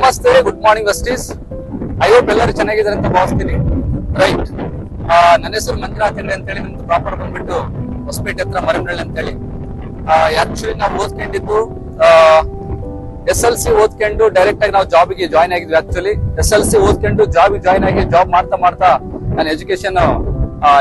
ನಮಸ್ತೆ, good morning ವೆಸ್ಟೀಸ್. I hope ಎಲ್ಲರೂ ಚೆನ್ನಾಗಿದ್ದಾರೆ ಅಂತ ಭಾವಿಸ್ತೀನಿ. ರೈಟ್, ನನ್ನ ಹೆಸರು ಮಂಜುನಾಥ್ ಅಂತ ಹೇಳಿ, ನಮ್ದು ಪ್ರಾಪರ್ ಬಂದ್ಬಿಟ್ಟು ಹೊಸಪೇಟೆ ಹತ್ರ ಮರಮನಹಳ್ಳಿ ಅಂತ ಹೇಳಿ. ಆಕ್ಚುಲಿ ನಾವು ಓದ್ಕೊಂಡಿದ್ದು SLC ಓದ್ಕೊಂಡು ಡೈರೆಕ್ಟ್ ಆಗಿ ನಾವು ಜಾಬ್ಗೆ ಜಾಯ್ನ್ ಆಗಿದ್ವಿ. ಆಕ್ಚುಲಿ SLC ಓದ್ಕೊಂಡು ಜಾಬ್ಗೆ ಜಾಯ್ನ್ ಆಗಿ ಜಾಬ್ ಮಾಡ್ತಾ ನಾನು ಎಜುಕೇಶನ್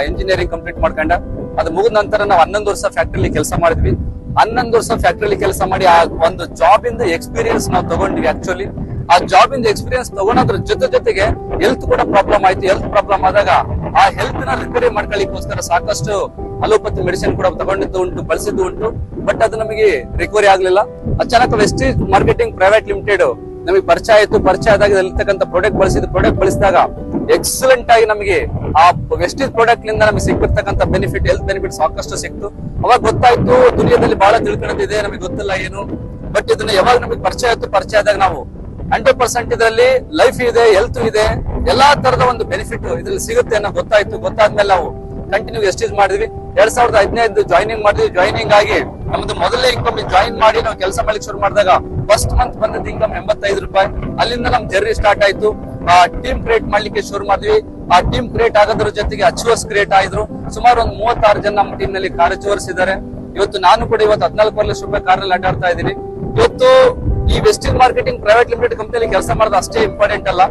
ಇಂಜಿನಿಯರಿಂಗ್ ಕಂಪ್ಲೀಟ್ ಮಾಡ್ಕೊಂಡ. ಅದು ಮುಗಿದ ನಂತರ ನಾವು 11 ವರ್ಷ ಫ್ಯಾಕ್ಟ್ರಿಲಿ ಕೆಲಸ ಮಾಡಿದ್ವಿ. 11 ವರ್ಷ ಫ್ಯಾಕ್ಟ್ರಿಲಿ ಕೆಲಸ ಮಾಡಿ ಆ ಒಂದು ಜಾಬ್ ಇಂದ ಎಕ್ಸ್ಪೀರಿಯನ್ಸ್ ನಾವು ತಗೊಂಡ್ವಿ. ಆಕ್ಚುಲಿ ಆ ಜಾಬ್ ಇಂದ ಎಕ್ಸ್ಪೀರಿಯನ್ಸ್ ತಗೊಳೋದ್ರ ಜೊತೆಗೆ ಹೆಲ್ತ್ ಕೂಡ ಪ್ರಾಬ್ಲಮ್ ಆಯ್ತು. ಹೆಲ್ತ್ ಪ್ರಾಬ್ಲಮ್ ಆದಾಗ ಆ ಹೆಲ್ತ್ ನ ರಿಕವರಿ ಮಾಡ್ಕೊಳ್ಳಿಕ್ಕೋಸ್ಕರ ಸಾಕಷ್ಟು ಅಲೋಪತಿ ಮೆಡಿಸಿನ್ ಕೂಡ ತಗೊಂಡಿದ್ದು ಉಂಟು, ಬಳಸಿದ್ದು ಉಂಟು. ಬಟ್ ಅದು ನಮಗೆ ರಿಕವರಿ ಆಗ್ಲಿಲ್ಲ. ಅಚಾನಕ್ ವೆಸ್ಟೀಜ್ ಮಾರ್ಕೆಟಿಂಗ್ ಪ್ರೈವೇಟ್ ಲಿಮಿಟೆಡ್ ನಮಗೆ ಪರಿಚಯ ಆಯ್ತು. ಪರಿಚಯ ಆದಾಗ ಇರ್ತಕ್ಕಂಥ ಪ್ರಾಡಕ್ಟ್ ಬಳಸಿದಾಗ ಎಕ್ಸಲೆಂಟ್ ಆಗಿ ನಮಗೆ ಆ ವೆಸ್ಟೀಜ್ ಪ್ರಾಡಕ್ಟ್ ನಿಂದ ನಮಗೆ ಸಿಕ್ಕಿರ್ತಕ್ಕಂಥ ಬೆನಿಫಿಟ್, ಹೆಲ್ತ್ ಬೆನಿಫಿಟ್ ಸಾಕಷ್ಟು ಸಿಕ್ತು. ಅವಾಗ ಗೊತ್ತಾಯ್ತು ದುನಿಯಾದಲ್ಲಿ ಬಹಳ ತಿಳ್ಕೊಳ್ಳೋದಿದೆ, ನಮಗೆ ಗೊತ್ತಿಲ್ಲ ಏನು. ಬಟ್ ಇದನ್ನ ಯಾವಾಗ ನಮಗೆ ಪರಿಚಯ ಆದಾಗ ನಾವು 100% ಇದರಲ್ಲಿ ಲೈಫ್ ಇದೆ, ಹೆಲ್ತ್ ಇದೆ, ಎಲ್ಲಾ ತರದ ಒಂದು ಬೆನಿಫಿಟ್ ಇದ್ರಲ್ಲಿ ಸಿಗುತ್ತೆ ಅನ್ನೋ ಗೊತ್ತಾಯ್ತು. ಗೊತ್ತಾದ್ಮೇಲೆ ನಾವು ಕಂಟಿನ್ಯೂ ವೆಸ್ಟೀಜ್ ಮಾಡಿದ್ವಿ. 2015 ಜಾಯ್ನಿಂಗ್ ಮಾಡಿದ್ವಿ. ಜಾಯ್ನಿಂಗ್ ಆಗಿ ನಮ್ದು ಮೊದಲನೇ ಇನ್ಕಮ್ ಜಾಯಿನ್ ಮಾಡಿ ನಾವು ಕೆಲಸ ಮಾಡ್ಲಿಕ್ಕೆ ಶುರು ಮಾಡಿದಾಗ ಫಸ್ಟ್ ಮಂತ್ ಬಂದಿದ್ದ ಇನ್ಕಮ್ 85 ರೂಪಾಯಿ. ಅಲ್ಲಿಂದ ನಮ್ ಜರ್ನಿ ಸ್ಟಾರ್ಟ್ ಆಯ್ತು. ಟೀಮ್ ಕ್ರಿಯೇಟ್ ಮಾಡ್ಲಿಕ್ಕೆ ಶುರು ಮಾಡಿದ್ವಿ. ಆ ಟೀಮ್ ಕ್ರಿಯೇಟ್ ಆಗೋದ್ರ ಜೊತೆಗೆ ಅಚೀವರ್ಸ್ ಕ್ರಿಯೇಟ್ ಆಯ್ತು. ಸುಮಾರು ಒಂದು 36 ಜನ ನಮ್ಮ ಟೀಮ್ ನಲ್ಲಿ ಕಾರ್ ಅಚೀವರ್ಸ್ ಇದ್ದಾರೆ. ಇವತ್ತು ನಾನು ಕೂಡ 14 ಲಕ್ಷ ರೂಪಾಯಿ ಕಾರಲ್ಲಿ ಅಡ್ಡಾಡ್ತಾ ಇದ್ದೀನಿ. ಇವತ್ತು ಈ ವೆಸ್ಟೀಜ್ ಮಾರ್ಕೆಟಿಂಗ್ ಪ್ರೈವೇಟ್ ಲಿಮಿಟೆಡ್ ಕಂಪನಿಯಲ್ಲಿ ಕೆಲಸ ಮಾಡೋದು ಅಷ್ಟೇ ಇಂಪಾರ್ಟೆಂಟ್ ಅಲ್ಲ,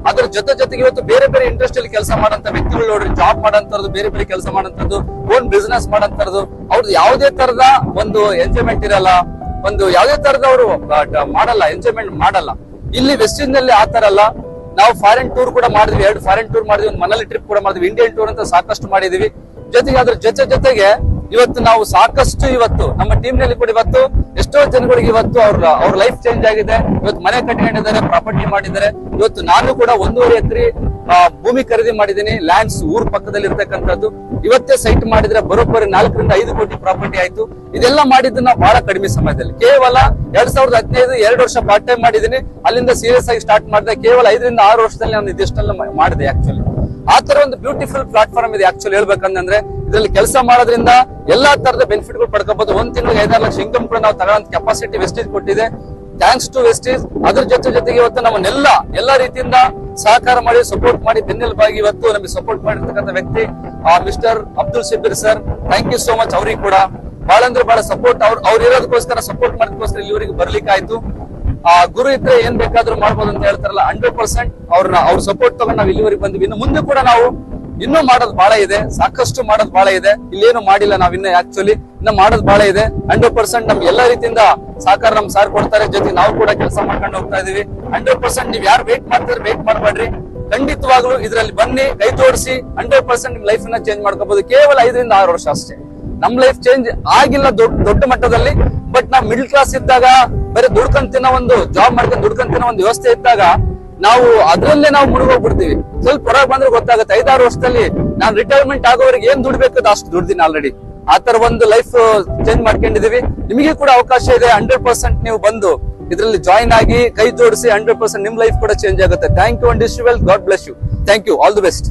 ಅದ್ರ ಜೊತೆಗೆ ಇವತ್ತು ಬೇರೆ ಇಂಡಸ್ಟ್ರಿ ಅಲ್ಲಿ ಕೆಲಸ ಮಾಡಂತ ವ್ಯಕ್ತಿಗಳು ನೋಡ್ರಿ, ಜಾಬ್ ಮಾಡಂತದ್ದು, ಬೇರೆ ಕೆಲಸ ಮಾಡಂತದ್ದು, ಓನ್ ಬಿಸ್ನೆಸ್ ಮಾಡಂತದ್ದು, ಅವ್ರದ್ದು ಯಾವುದೇ ತರದ ಒಂದು ಎಂಜಾಯ್ಮೆಂಟ್ ಇರಲ್ಲ, ಒಂದು ಯಾವುದೇ ತರದ ಅವರು ಮಾಡಲ್ಲ, ಎಂಜಾಯ್ಮೆಂಟ್ ಮಾಡಲ್ಲ. ಇಲ್ಲಿ ವೆಸ್ಟೀಜ್ ನಲ್ಲಿ ಆತರ ಅಲ್ಲ. ನಾವು ಫಾರಿನ್ ಟೂರ್ ಕೂಡ ಮಾಡಿದ್ವಿ, 2 ಫಾರಿನ್ ಟೂರ್ ಮಾಡಿದ್ವಿ, ಒಂದು ಮನಲಿ ಟ್ರಿಪ್ ಕೂಡ ಮಾಡಿದ್ವಿ, ಇಂಡಿಯನ್ ಟೂರ್ ಅಂತ ಸಾಕಷ್ಟು ಮಾಡಿದೀವಿ. ಜೊತೆಗೆ ಅದ್ರ ಜೊತೆಗೆ ಇವತ್ತು ನಾವು ಸಾಕಷ್ಟು ಇವತ್ತು ನಮ್ಮ ಟೀಮ್ ನಲ್ಲಿ ಕೂಡ ಇವತ್ತು ಎಷ್ಟೋ ಜನಗಳಿಗೆ ಇವತ್ತು ಅವ್ರ ಲೈಫ್ ಚೇಂಜ್ ಆಗಿದೆ. ಇವತ್ತು ಮನೆ ಕಟ್ಕೊಂಡಿದ್ದಾರೆ, ಪ್ರಾಪರ್ಟಿ ಮಾಡಿದ್ದಾರೆ. ಇವತ್ತು ನಾನು ಕೂಡ 1.5 ಎಕರೆ ಭೂಮಿ ಖರೀದಿ ಮಾಡಿದ್ದೀನಿ. ಲ್ಯಾಂಡ್ಸ್ ಊರ್ ಪಕ್ಕದಲ್ಲಿ ಇರ್ತಕ್ಕಂಥದ್ದು. ಇವತ್ತೇ ಸೈಟ್ ಮಾಡಿದ್ರೆ ಬರೋಬ್ಬರಿ 4 ರಿಂದ 5 ಕೋಟಿ ಪ್ರಾಪರ್ಟಿ ಆಯ್ತು. ಇದೆಲ್ಲ ಮಾಡಿದ್ದನ್ನ ಬಹಳ ಕಡಿಮೆ ಸಮಯದಲ್ಲಿ, ಕೇವಲ 2015 2 ವರ್ಷ ಪಾರ್ಟ್ ಟೈಮ್ ಮಾಡಿದ್ದೀನಿ. ಅಲ್ಲಿಂದ ಸೀರಿಯಸ್ ಆಗಿ ಸ್ಟಾರ್ಟ್ ಮಾಡಿದೆ. ಕೇವಲ 5 ರಿಂದ 6 ವರ್ಷದಲ್ಲಿ ನಾನು ಇದಿಷ್ಟೆಲ್ಲ ಮಾಡಿದೆ. ಆಕ್ಚುಲಿ ಆ ತರ ಒಂದು ಬ್ಯೂಟಿಫುಲ್ ಪ್ಲಾಟ್ಫಾರ್ಮ್ ಇದೆ. ಆಕ್ಚುಲಿ ಹೇಳ್ಬೇಕಂದ್ರೆ ಇದ್ರಲ್ಲಿ ಕೆಲಸ ಮಾಡೋದ್ರಿಂದ ಎಲ್ಲಾ ತರದ ಬೆನಿಫಿಟ್ ಗಳು ಪಡ್ಕೋಬಹುದು. ಒಂದ್ ತಿಂಗಳಿಗೆ 5-6 ಲಕ್ಷ ಇನ್ಕಮ್ ಕೂಡ ನಾವು ತಗೊಳ್ಳೋ ಕೆಪಾಸಿಟಿ ವೆಸ್ಟೀಜ್ ಕೊಟ್ಟಿದೆ. Thanks to Vestige. ಅದ್ರ ಜೊತೆಗೆ ಇವತ್ತು ಎಲ್ಲಾ ರೀತಿಯಿಂದ ಸಹಕಾರ ಮಾಡಿ, ಸಪೋರ್ಟ್ ಮಾಡಿ, ಬೆನ್ನೆಲುಬಾಗಿ ಇವತ್ತು ನಮಗೆ ಸಪೋರ್ಟ್ ಮಾಡಿರ್ತಕ್ಕಂಥ ವ್ಯಕ್ತಿ mister Abdul Shabbir sir. Thank you so much. ಅವ್ರಿಗೆ ಕೂಡ ಬಹಳ ಅಂದ್ರೆ ಬಹಳ ಸಪೋರ್ಟ್, ಅವ್ರು ಇರೋದಕ್ಕೋಸ್ಕರ ಸಪೋರ್ಟ್ ಮಾಡೋದಕ್ಕೋಸ್ಕರ ಇಲ್ಲಿವರೆಗೆ ಬರ್ಲಿಕ್ಕೆ ಆಯ್ತು. ಗುರು ಇದ್ರೆ ಏನ್ ಬೇಕಾದ್ರೂ ಮಾಡ್ಬೋದು ಅಂತ ಹೇಳ್ತಾರಲ್ಲ, 100% ಅವ್ರ ಸಪೋರ್ಟ್ ತಗೊಂಡು ನಾವು ಇಲ್ಲಿವರೆಗೆ ಬಂದ್ವಿ. ಇನ್ನು ಮುಂದೆ ಕೂಡ ನಾವು ಇನ್ನೂ ಮಾಡೋದು ಬಹಳ ಇದೆ, ಸಾಕಷ್ಟು ಮಾಡೋದು ಬಹಳ ಇದೆ. ಇಲ್ಲೇನು ಮಾಡಿಲ್ಲ ನಾವ್ ಆಕ್ಚುಲಿ ಇನ್ನ ಮಾಡೋದು ಬಹಳ ಇದೆ. 100% ನಮ್ಗೆ ಎಲ್ಲಾ ರೀತಿಯಿಂದ ಸಹಕಾರ ನಮ್ ಸಾರ್ ಕೊಡ್ತಾರೆ. ಜೊತೆಗೆ ನಾವು ಕೂಡ ಕೆಲಸ ಮಾಡ್ಕೊಂಡು ಹೋಗ್ತಾ ಇದೀವಿ. 100% ನೀವ್ ಯಾರು ವೇಟ್ ಮಾಡ್ತಾರೆ, ವೇಟ್ ಮಾಡಬೇಡ್ರಿ. ಖಂಡಿತವಾಗ್ಲೂ ಇದ್ರಲ್ಲಿ ಬನ್ನಿ, ಕೈ ತೋರಿಸಿ. 100% ನಿಮ್ ಲೈಫ್ ನ ಚೇಂಜ್ ಮಾಡ್ಕೋಬಹುದು. ಕೇವಲ 5 ರಿಂದ 6 ವರ್ಷ ಅಷ್ಟೇ. ನಮ್ ಲೈಫ್ ಚೇಂಜ್ ಆಗಿಲ್ಲ ದೊಡ್ಡ ಮಟ್ಟದಲ್ಲಿ. ಬಟ್ ನಾವ್ ಮಿಡಲ್ ಕ್ಲಾಸ್ ಇದ್ದಾಗ ಬರೀ ದುಡ್ಕಂತಿನ ಒಂದು ಜಾಬ್ ಮಾಡ್ಕೊಂಡು ದುಡ್ಕಂತಿನ ಒಂದು ವ್ಯವಸ್ಥೆ ಇದ್ದಾಗ ನಾವು ಅದ್ರಲ್ಲೇ ನಾವು ಮುಳುಗೋಗ್ಬಿಡ್ತೀವಿ. ಸ್ವಲ್ಪ ಹೊರಗೆ ಬಂದ್ರೆ ಗೊತ್ತಾಗುತ್ತೆ. 5-6 ವರ್ಷದಲ್ಲಿ ನಾನು ರಿಟೈರ್ಮೆಂಟ್ ಆಗೋವರೆಗೆ ಏನ್ ದುಡ್ಬೇಕದ ಅಷ್ಟು ದುಡ್ದಿನ ಆಲ್ರೆಡಿ. ಆತರ ಒಂದು ಲೈಫ್ ಚೇಂಜ್ ಮಾಡ್ಕೊಂಡಿದೀವಿ. ನಿಮಗೆ ಕೂಡ ಅವಕಾಶ ಇದೆ. 100% ನೀವು ಬಂದು ಇದ್ರಲ್ಲಿ ಜಾಯಿನ್ ಆಗಿ ಕೈ ಜೋಡಿಸಿ 100% ನಿಮ್ ಲೈಫ್ ಕೂಡ ಚೇಂಜ್ ಆಗುತ್ತೆ. Thank you and wish you well. God bless you. Thank you. All the best.